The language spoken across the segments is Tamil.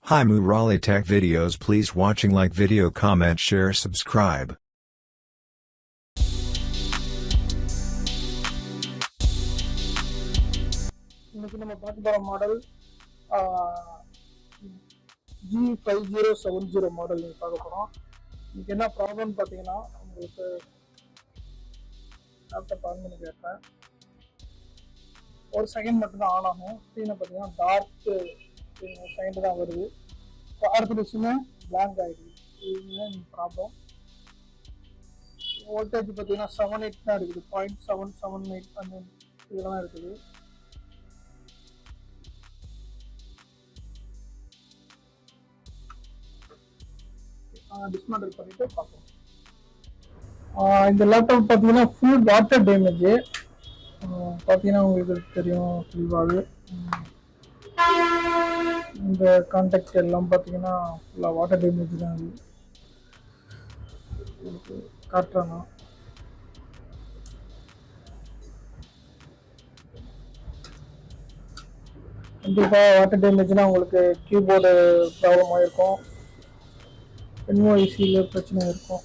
Hi Murali Tech Videos, please watching, like video, comment, share, subscribe. இன்னைக்கு நம்ம பார்க்க போற மாடல் g50-70 மாடல் நீங்க பார்க்க போறோம். இன்னைக்கு என்ன ப்ராப்ளம் பார்த்தீங்கன்னா, உங்களுக்கு லேப்டாப் ஆன் பண்ணி கேட்பேன், ஒரு செகண்ட் மட்டும் தான் ஆன் ஆகும். ஸ்க்ரீனை பார்த்தீங்கன்னா டார்க் செகண்ட் தான் வருது. அடுத்த நிமிஷமே பிளாங்க் ஆகிடுது. இதுதான் ப்ராப்ளம். வோல்டேஜ் பார்த்தீங்கன்னா 7.8 தான் இருக்குது, 0.778 அந்த இதெல்லாம் இருக்குது. டிஸ்மேண்டில் பண்ணிட்டு பார்ப்போம். இந்த லேப்டாப் பார்த்தீங்கன்னா ஃபுல் வாட்டர் டேமேஜ். பார்த்தீங்கன்னா உங்களுக்கு தெரியும் ஃபுல்லாகவே. இந்த கான்டாக்ட் எல்லாம் பார்த்தீங்கன்னா ஃபுல்லாக வாட்டர் டேமேஜ் தான். அது உங்களுக்கு காட்டுறாங்க. கண்டிப்பாக வாட்டர் டேமேஜ்னால் உங்களுக்கு கீபோர்டு ப்ராப்ளம் ஆகிருக்கும், என்ஓஐசியில் பிரச்சனை இருக்கும்.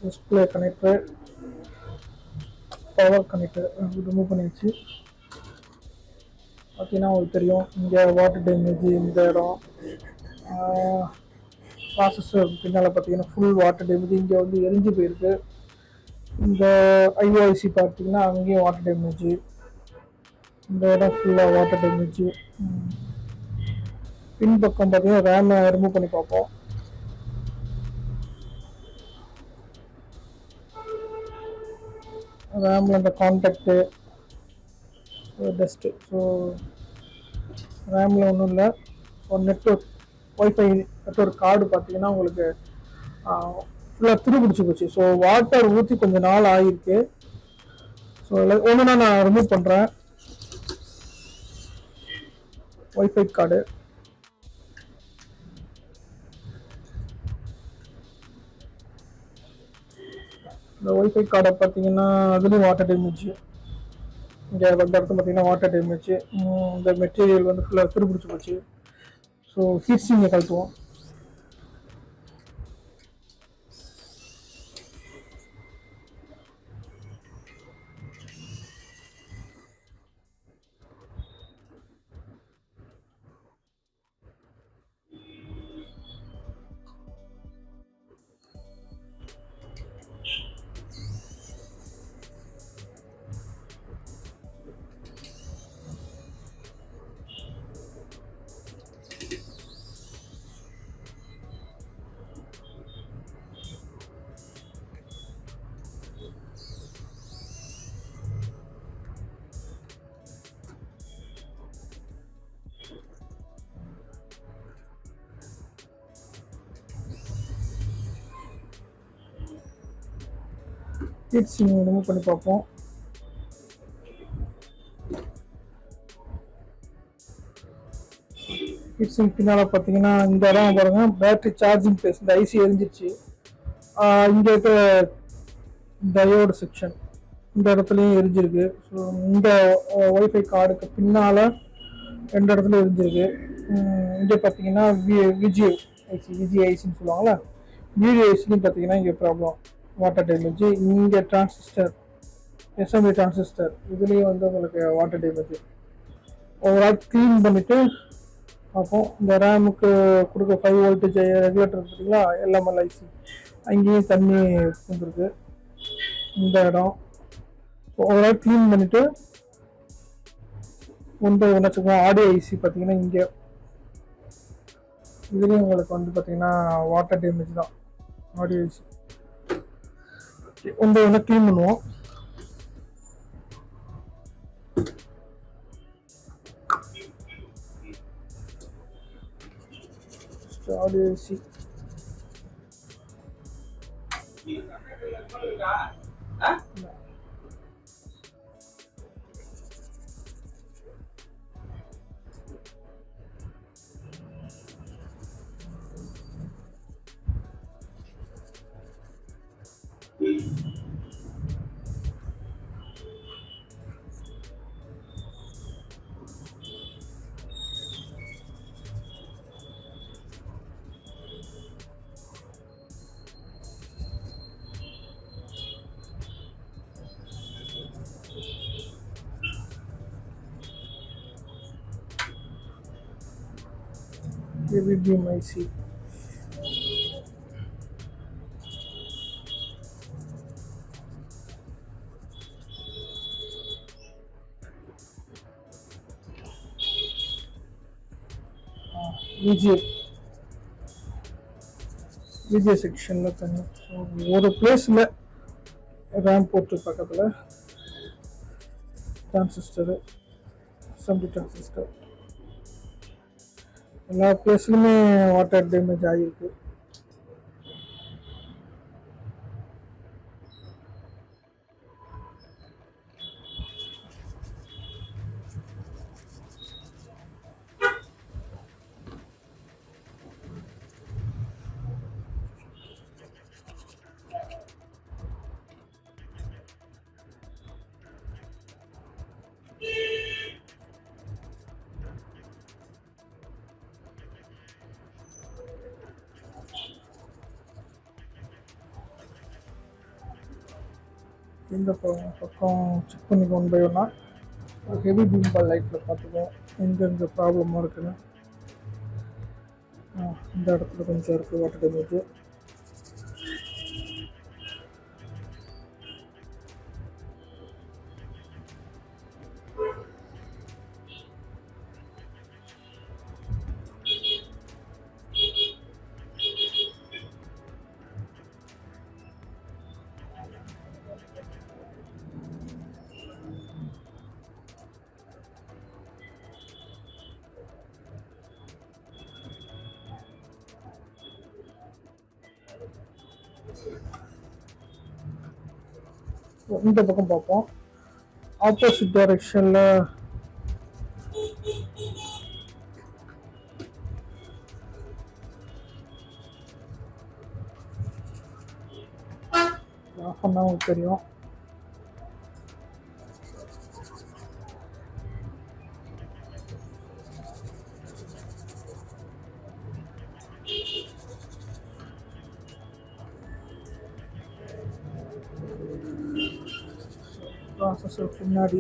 Display connector, power connector remove பண்ணிடுச்சு. பார்த்தீங்கன்னா உங்களுக்கு தெரியும் இங்கே வாட்டர் டேமேஜ். இந்த இடம் ப்ராசஸர் பின்னால் பார்த்தீங்கன்னா ஃபுல் வாட்டர் டேமேஜ். இங்கே வந்து எரிஞ்சு போயிருக்கு. இந்த ஐஓஐசி பார்த்தீங்கன்னா அங்கேயும் வாட்டர் டேமேஜ். இந்த இடம் ஃபுல்லாக வாட்டர் டேமேஜ். பின்பக்கம் பார்த்தீங்கன்னா ரேமை ரிமூவ் பண்ணி பார்ப்போம். ரேமில் அந்த கான்டாக்டு டஸ்ட்டு. ஸோ ரேமில் ஒன்றும் இல்லை. So network wifi network card பார்த்தீங்கன்னா உங்களுக்கு ஃபுல்லாக துருப்பிடிச்சு போச்சு. ஸோ வாட்டர் ஊற்றி கொஞ்சம் நாள் ஆகிருக்கு. ஸோ ஒன்றுனா நான் ரிமூவ் பண்ணுறேன். ஒய்ஃபை கார்டு, இந்த ஒய்ஃபை கார்டை பார்த்தீங்கன்னா அதுலேயும் வாட்டர் டேமேஜ். இங்கே அந்த இடத்துல பார்த்தீங்கன்னா வாட்டர் டேமேஜ். இந்த மெட்டீரியல் வந்து ஃபுல்லாக துருப்பிடிச்சு போச்சு. ஸோ ஹீட்ஸிங்கை கழட்டுவோம். ஹீட்ஸிங் ரிமூவ் பண்ணி பார்ப்போம். ஹீட்ஸிங் பின்னால் பார்த்தீங்கன்னா இந்த இடம் பாருங்க, பேட்டரி சார்ஜிங் பிளேஸ். இந்த ஐசி எரிஞ்சிருச்சு. இங்கே இருக்கிற டயோடு செக்ஷன் இந்த இடத்துலையும் எரிஞ்சிருக்கு. ஸோ இந்த ஒய்ஃபை கார்டுக்கு பின்னால் ரெண்டு இடத்துல எரிஞ்சிருக்கு. இங்கே பார்த்தீங்கன்னா விஜிஐசின்னு சொல்லுவாங்கள்ல, விஜிஐசின்னு பார்த்தீங்கன்னா இங்கே ப்ராப்ளம், வாட்டர் டேமேஜ். இங்கே டிரான்சிஸ்டர், எஸ்எம்ஐ டிரான்சிஸ்டர், இதுலேயும் வந்து உங்களுக்கு வாட்டர் டேமேஜ். ஓவரால் க்ளீன் பண்ணிவிட்டு பார்ப்போம். இந்த ரேமுக்கு கொடுக்க 5 வோல்டேஜ் ரெகுலேட்டர் பார்த்தீங்களா, எல்எம்எல் ஐசி, அங்கேயும் தண்ணி வந்துருக்கு இந்த இடம். ஓவரால் க்ளீன் பண்ணிவிட்டு ஒன்று வச்சுக்கோங்க. ஆடியோ ஐசி பார்த்தீங்கன்னா இங்கே இதுலேயும் உங்களுக்கு வந்து பார்த்தீங்கன்னா வாட்டர் டேமேஜ் தான். ஆடியோ ஐசி ஒன்று க்ளீன் பண்ணுவோம். Audio IC heavy beam IC. VGA VGA செக்ஷனில் தனி. ஸோ ஒரு பிளேஸில் ரேம் போட்டு பக்கத்தில் டிரான்சிஸ்டரு 70 டிரான்சிஸ்டர் எல்லா பிளேஸ்லையுமே வாட்டர் டேமேஜ் ஆகிருக்கு. இந்த பக்கம் செக் பண்ணிக்க ஒன் பை ஒன்னா. ஹெவி பீம் பால் லைட்டில் பார்த்துக்கோம் எங்கெங்கே ப்ராப்ளமாக இருக்குன்னு. இந்த இடத்துல கொஞ்சம் இருக்குது வாட்டர் டேமேஜ். இந்த பக்கம் பார்ப்போம். ஆப்போசிட் டைரக்ஷனில் ஆஃப் பண்ணால் உங்களுக்கு தெரியும். ப்ராசஸர் பின்னாடி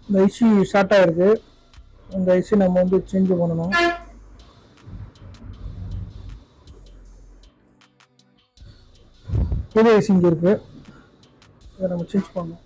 இந்த ஐசி ஷார்ட் ஆகிருக்கு. இந்த ஐசி நம்ம வந்து சேஞ்ச் பண்ணணும். புது ஐசி இங்கே இருக்குது, இதை நம்ம சேஞ்ச் பண்ணணும்.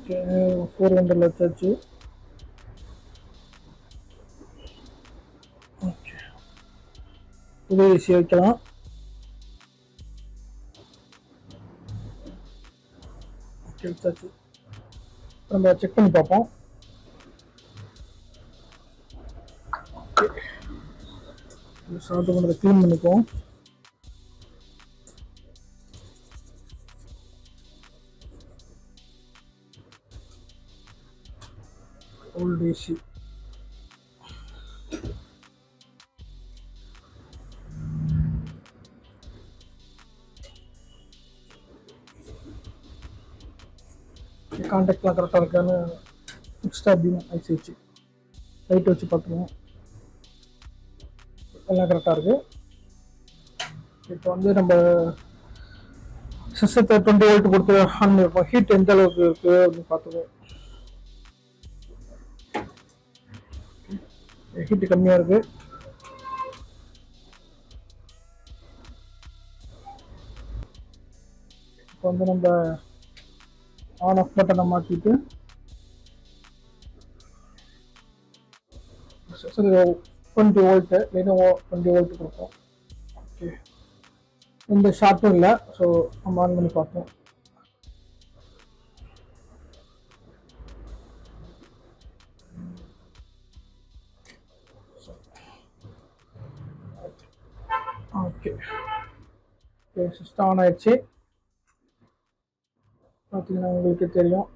ஓகே, 400 வச்சாச்சு. ஓகே, புது ஏசி வைக்கலாம். ஓகே, வச்சாச்சு. நம்ம செக் பண்ணி பார்ப்போம். ஸ்டார்ட் பண்ணதை க்ளீன் பண்ணிப்போம். ஓல்டு ஏசி கான்டாக்ட்லாம் கரெக்டாக இருக்கான்னு எக்ஸ்ட்ரா பீம் ஐசி வச்சு லைட் வச்சு பார்த்துருவோம். எல்லாம் கரெக்டாக இருக்குது. இப்போ வந்து நம்ம சிஸ்டத்தை 20 வோல்ட் கொடுத்து ஆன் பண்ணியிருப்போம். ஹீட் எந்த அளவுக்கு இருக்குது அப்படின்னு பார்த்துக்கோம். ஹீட்டு கம்மியாக இருக்குது. இப்போ வந்து நம்ம ஆன் ஆஃப் பட்டனை மாற்றிட்டு 20 வோல்ட்டு Lenovo 20 வோல்ட் கொடுப்போம். ஓகே, எந்த ஷார்ட்டும் இல்லை. ஸோ நம்ம ஆன் பண்ணி பார்ப்போம். ஓகே, சிஸ்டம் ஆன் ஆயிடுச்சு. பார்த்தீங்கன்னா உங்களுக்கு தெரியும்.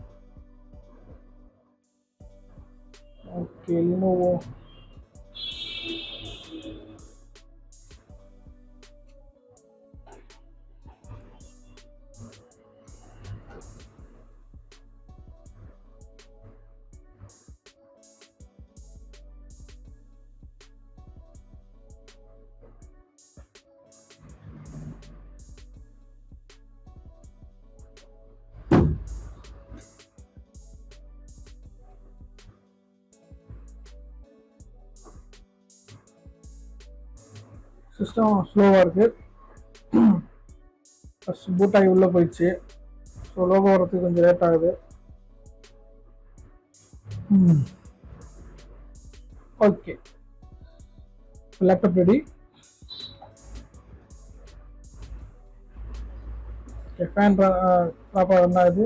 ஓகே, Lenovo சிஸ்டம் ஸ்லோவாக இருக்குது. ஃபஸ்ட் பூட் ஆகி உள்ளே போயிடுச்சு. ஸோ லோகோ வரதுக்கு கொஞ்சம் லேட் ஆகுது. Okay, laptop ready. ஃபேன் ப்ராப்பராக ரன் ஆகுது.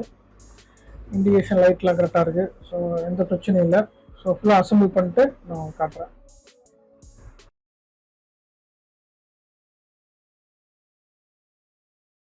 இண்டிகேஷன் லைட்லாம் கரெக்டாக இருக்குது. ஸோ எந்த பிரச்சனையும் இல்லை. ஸோ ஃபுல்லாக அசம்பிள் பண்ணிட்டு நான் காட்டுறேன்.